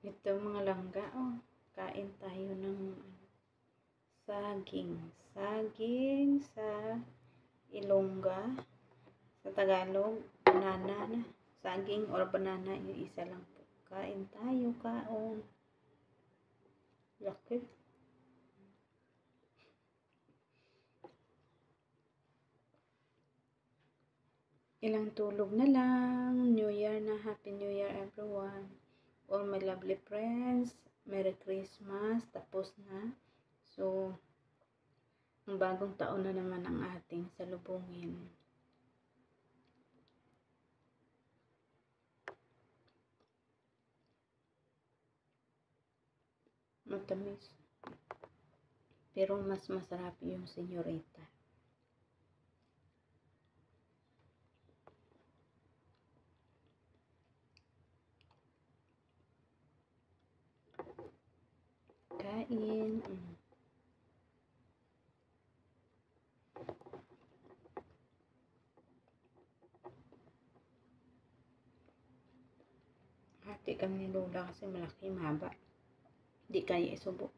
Ito mga langga, oh. Kain tayo ng saging. Saging sa Ilongga. Sa Tagalog, banana na. Saging or banana, yung isa lang po. Kain tayo, kaon. Laki. Ilang tulog na lang. New Year na. Happy New Year everyone. All my lovely friends. Merry Christmas. Tapos na. So, ang bagong taon na naman ang ating salubungin. Matamis. Pero mas masarap yung senyorita. Kain. Hati kami ni Lola kasi malaki, mahaba. Di kaya isubo.